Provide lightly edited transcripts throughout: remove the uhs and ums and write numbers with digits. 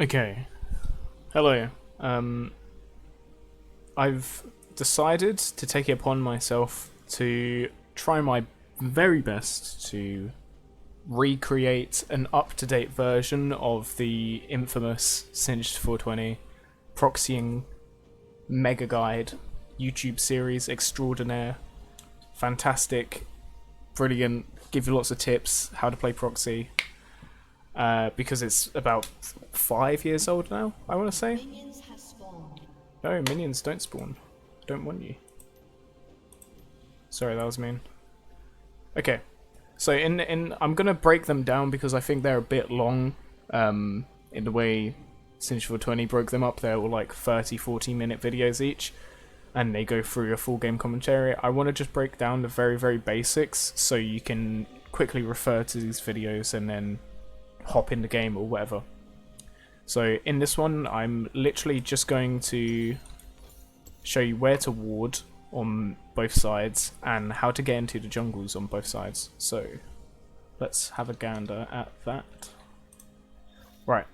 Okay. Hello. I've decided to take it upon myself to try my very best to recreate an up-to-date version of the infamous Singed 420 Proxying Mega Guide YouTube series extraordinaire. Fantastic, brilliant, give you lots of tips how to play Proxy. Because it's about 5 years old now, I want to say. Minions have spawned. No, minions don't spawn. Don't want you. Sorry, that was mean. Okay, so I'm gonna break them down because I think they're a bit long. In the way Singe 420 broke them up, they're all like 30-40 minute videos each, and they go through a full game commentary. I want to just break down the very basics so you can quickly refer to these videos and then hop in the game or whatever. So in this one, I'm literally just going to show you where to ward on both sides and how to get into the jungles on both sides. So let's have a gander at that. Right.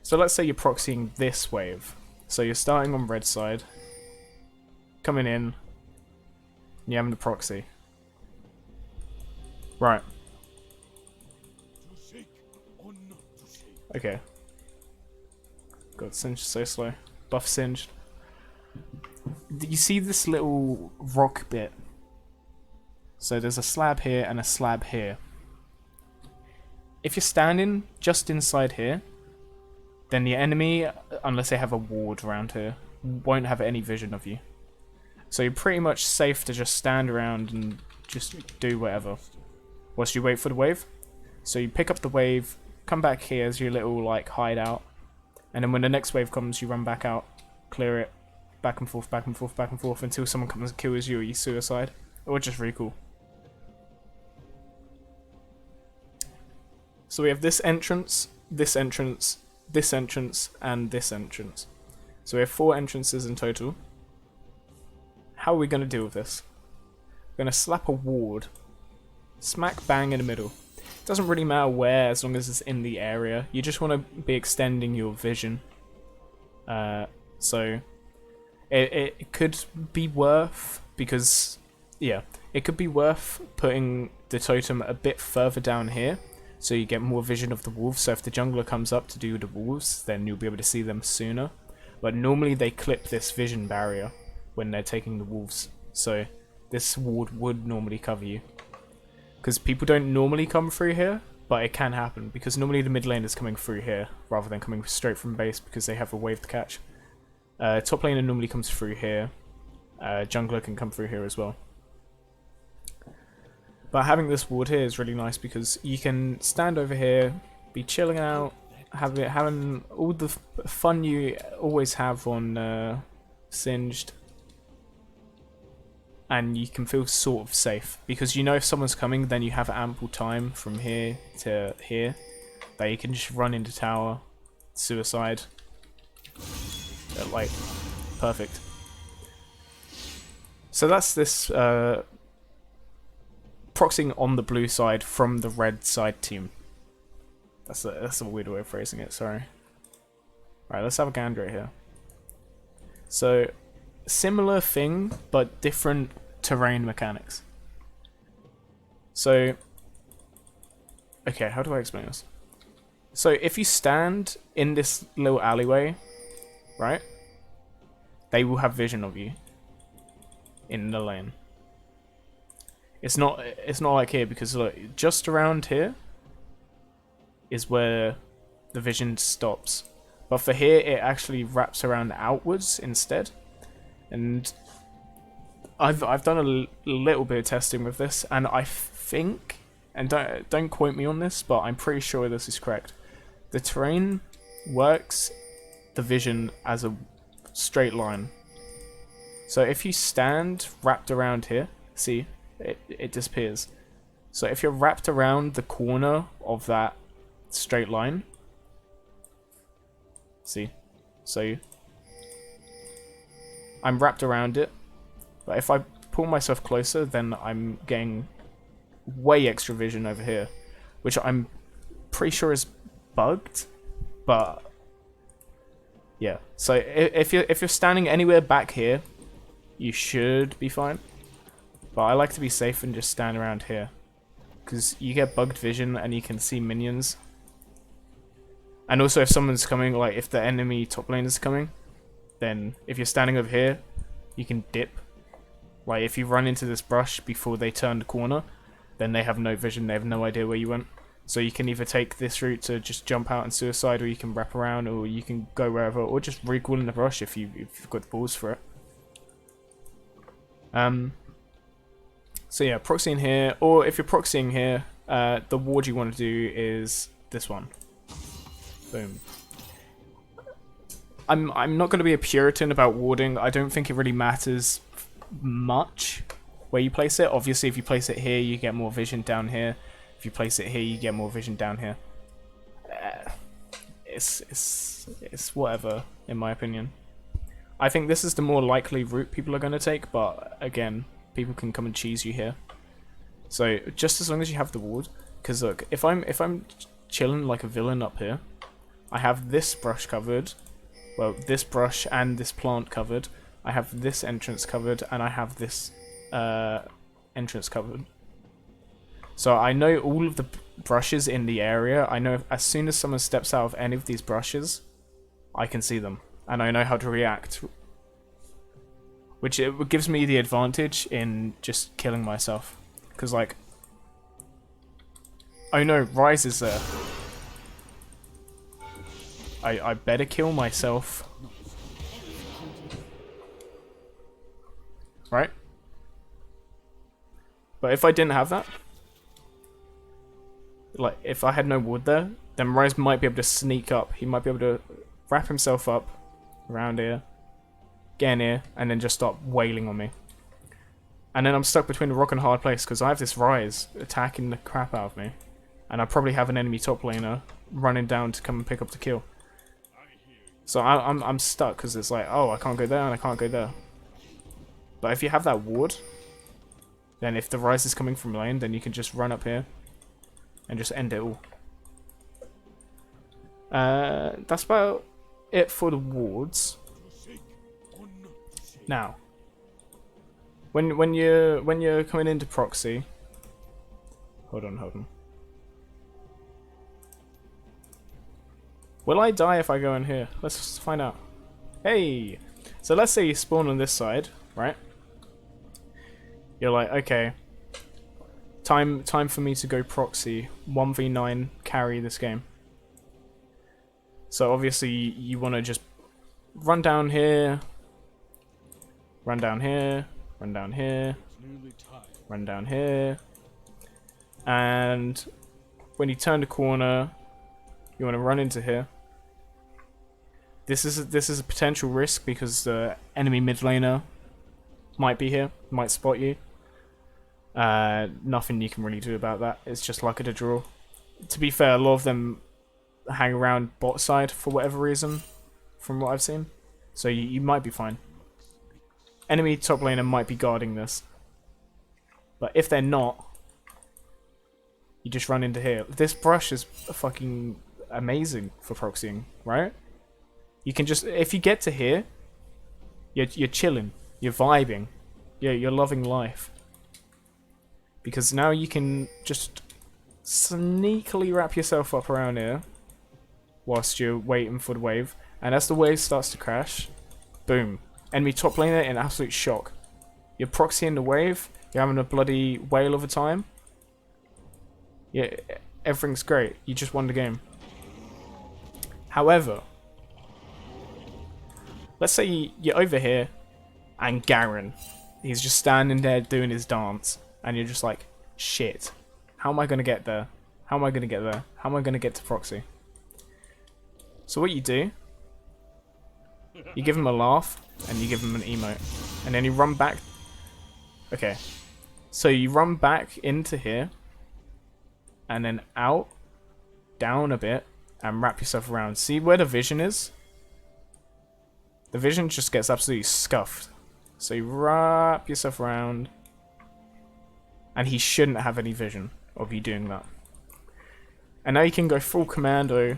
So let's say you're proxying this wave. So you're starting on red side, coming in, and you're having the proxy. Right. Okay. God, Singed so slow. Buff Singed. You see this little rock bit? So there's a slab here and a slab here. If you're standing just inside here, then the enemy, unless they have a ward around here, won't have any vision of you. So you're pretty much safe to just stand around and just do whatever whilst you wait for the wave. So you pick up the wave, come back here as your little like hideout, and then when the next wave comes, you run back out, clear it, back and forth, back and forth, back and forth until someone comes and kills you or you suicide, or just really cool. So we have this entrance, this entrance, this entrance, and this entrance. So we have 4 entrances in total. How are we going to deal with this? We're going to slap a ward, smack bang in the middle. Doesn't really matter where as long as it's in the area. You just want to be extending your vision. So it could be worth, because yeah, it could be worth putting the totem a bit further down here so you get more vision of the wolves. So if the jungler comes up to do the wolves, then you'll be able to see them sooner. But normally they clip this vision barrier when they're taking the wolves, so this ward would normally cover you. Because people don't normally come through here, but it can happen, because normally the mid lane is coming through here, rather than coming straight from base, because they have a wave to catch. Top laner normally comes through here, jungler can come through here as well. But having this ward here is really nice, because you can stand over here, be chilling out, having all the fun you always have on Singed, and you can feel sort of safe because you know if someone's coming, then you have ample time from here to here that you can just run into tower, suicide. Like, perfect. So that's this proxying on the blue side from the red side team. That's a weird way of phrasing it, sorry. Alright, let's have a gander right here. So similar thing, but different terrain mechanics. So, okay, how do I explain this? So if you stand in this little alleyway, right, they will have vision of you in the lane. It's not like here, because look, just around here is where the vision stops. But for here, it actually wraps around outwards instead. And I've done a little bit of testing with this, and I think, and don't quote me on this, but I'm pretty sure this is correct. The terrain works the vision as a straight line. So if you stand wrapped around here, see, it disappears. So if you're wrapped around the corner of that straight line, see, so I'm wrapped around it, but if I pull myself closer, then I'm getting way extra vision over here, which I'm pretty sure is bugged, But yeah, so if you're standing anywhere back here, you should be fine. But I like to be safe and just stand around here, because you get bugged vision and you can see minions. And also if someone's coming, like if the enemy top lane is coming, then if you're standing over here, you can dip. Like if you run into this brush before they turn the corner, then they have no vision, they have no idea where you went. So you can either take this route to just jump out and suicide, or you can wrap around, or you can go wherever, or just recoil in the brush if you've got the balls for it. So yeah, proxying here, or if you're proxying here, the ward you want to do is this one. Boom. I'm not going to be a Puritan about warding. I don't think it really matters much where you place it. Obviously, if you place it here, you get more vision down here. If you place it here, you get more vision down here. It's whatever, in my opinion. I think this is the more likely route people are going to take, but again, people can come and cheese you here. So just as long as you have the ward, because look, if I'm chilling like a villain up here, I have this brush covered, well, this brush and this plant covered. I have this entrance covered, and I have this entrance covered. So I know all of the brushes in the area. I know as soon as someone steps out of any of these brushes, I can see them, and I know how to react. Which it gives me the advantage in just killing myself. Because like, oh no, Rise is there. I better kill myself. Right? But if I didn't have that, like if I had no wood there, then Rise might be able to sneak up. He might be able to wrap himself up around here, get in here, and then just start wailing on me. And then I'm stuck between a rock and a hard place because I have this Rise attacking the crap out of me, and I probably have an enemy top laner running down to come and pick up the kill. So I'm stuck because it's like, oh, I can't go there and I can't go there. But if you have that ward, then if the Rise is coming from lane, then you can just run up here and just end it all. That's about it for the wards. Now, when you're coming into proxy, hold on. Will I die if I go in here? Let's find out. Hey, so let's say you spawn on this side, right? You're like, okay, time for me to go proxy 1v9 carry this game. So obviously you want to just run down here, run down here, run down here, run down here, and when you turn the corner, you want to run into here. This is a potential risk because the enemy mid laner might be here, might spot you. Nothing you can really do about that. It's just luck of the draw. To be fair, a lot of them hang around bot side for whatever reason, from what I've seen. So you might be fine. Enemy top laner might be guarding this. But if they're not, you just run into here. This brush is fucking amazing for proxying, right? You can just, if you get to here, you're chilling, you're vibing, you're loving life. Because now you can just sneakily wrap yourself up around here whilst you're waiting for the wave. And as the wave starts to crash, boom. Enemy top laner in absolute shock. You're proxying the wave, you're having a bloody whale of a time. Yeah, everything's great. You just won the game. However, let's say you're over here and Garen, he's just standing there doing his dance. And you're just like, shit, how am I going to get there? How am I going to get there? How am I going to get to proxy? So what you do, you give him a laugh, and you give him an emote. And then you run back. Okay. So you run back into here, and then out, down a bit, and wrap yourself around. See where the vision is? The vision just gets absolutely scuffed. So you wrap yourself around. And he shouldn't have any vision of you doing that. And now you can go full commando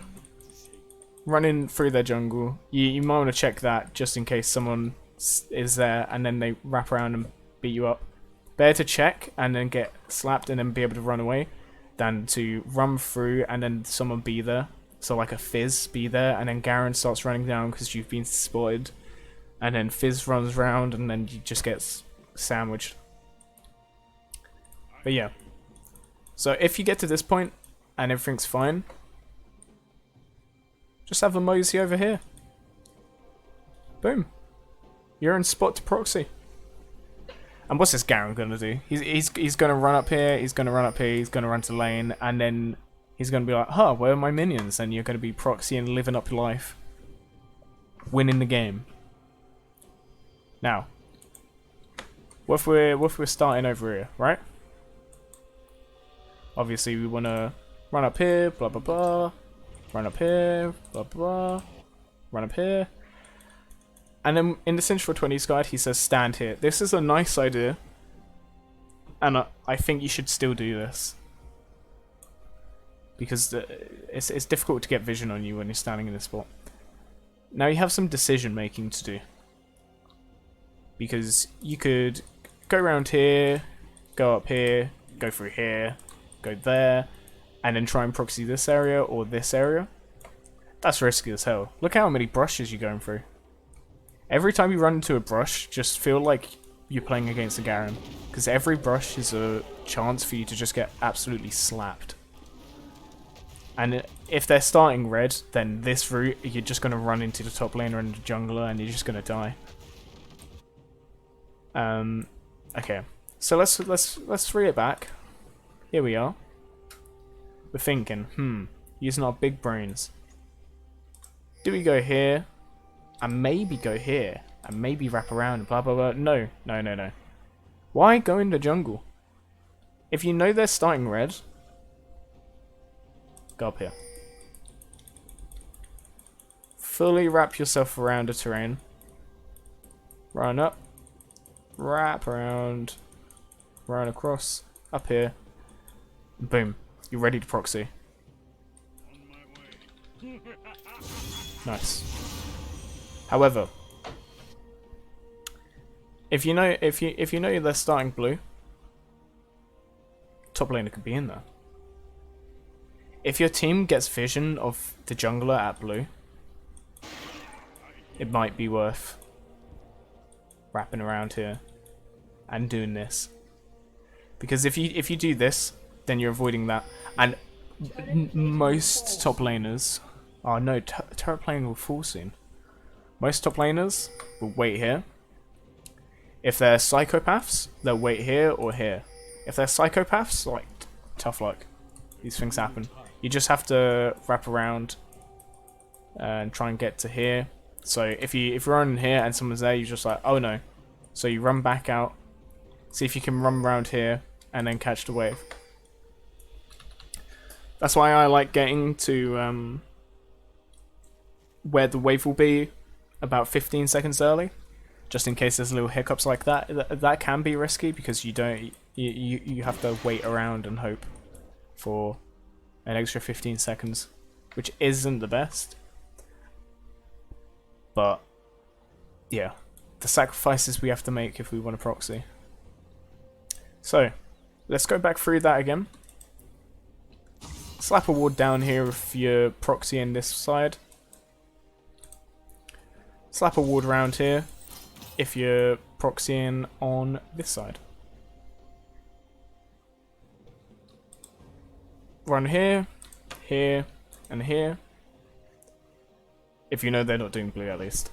running through their jungle. You might want to check that just in case someone is there and then they wrap around and beat you up. Better to check and then get slapped and then be able to run away than to run through and then someone be there. So like a Fizz be there and then Garen starts running down because you've been spotted. And then Fizz runs round and then you just get sandwiched. But yeah. So if you get to this point and everything's fine, just have a mosey over here. Boom. You're in spot to proxy. And what's this Garen gonna do? He's gonna run up here, he's gonna run up here, he's gonna run to lane, and then he's gonna be like, huh, where are my minions? And you're gonna be proxying, living up your life. Winning the game. Now, what if we're starting over here, right? Obviously we wanna run up here, blah blah blah. Run up here, blah blah, run up here. And then in the Central 20s guide he says stand here. This is a nice idea. And I think you should still do this. Because it's difficult to get vision on you when you're standing in this spot. Now you have some decision making to do. Because you could go around here, go up here, go through here, go there, and then try and proxy this area or this area. That's risky as hell. Look how many brushes you're going through. Every time you run into a brush, just feel like you're playing against a Garen. Because every brush is a chance for you to just get absolutely slapped. And if they're starting red, then this route, you're just going to run into the top laner and the jungler and you're just going to die. Okay. So let's reel it back. Here we are. We're thinking, using our big brains. Do we go here? And maybe go here? And maybe wrap around, blah blah blah. No. Why go in the jungle? If you know they're starting red, go up here. Fully wrap yourself around the terrain. Run up. Wrap around. Run across. Up here. Boom. You're ready to proxy. Nice. However, if you know they're starting blue, top laner could be in there. If your team gets vision of the jungler at blue, it might be worth wrapping around here and doing this. Because if you do this, then you're avoiding that. And most top laners, oh no, turret playing will fall soon. Most top laners will wait here. If they're psychopaths, they'll wait here or here. If they're psychopaths, like, tough luck. These things happen. You just have to wrap around and try and get to here. So if you're running here and someone's there, you're just like, oh no. So you run back out, see if you can run around here, and then catch the wave. That's why I like getting to where the wave will be about 15 seconds early, just in case there's little hiccups like that. That can be risky because you have to wait around and hope for an extra 15 seconds, which isn't the best. But yeah, the sacrifices we have to make if we want to proxy. So let's go back through that again. Slap a ward down here if you're proxying this side. Slap a ward around here if you're proxying on this side. Run here, here, and here. If you know they're not doing blue at least.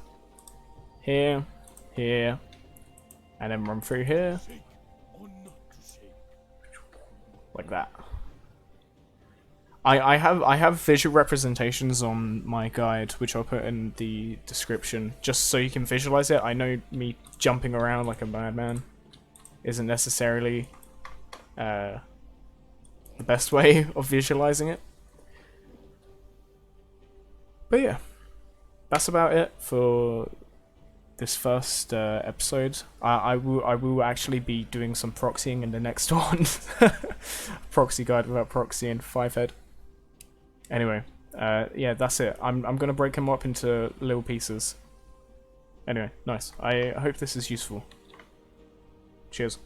Here, here, and then run through here. Like that. I have visual representations on my guide, which I'll put in the description, just so you can visualize it. I know me jumping around like a madman isn't necessarily the best way of visualizing it. But yeah, that's about it for this first episode. I will actually be doing some proxying in the next one. Proxy guide without proxying, 5 head. Anyway, Yeah, that's it. I'm gonna break them up into little pieces. Anyway, nice. I hope this is useful. Cheers.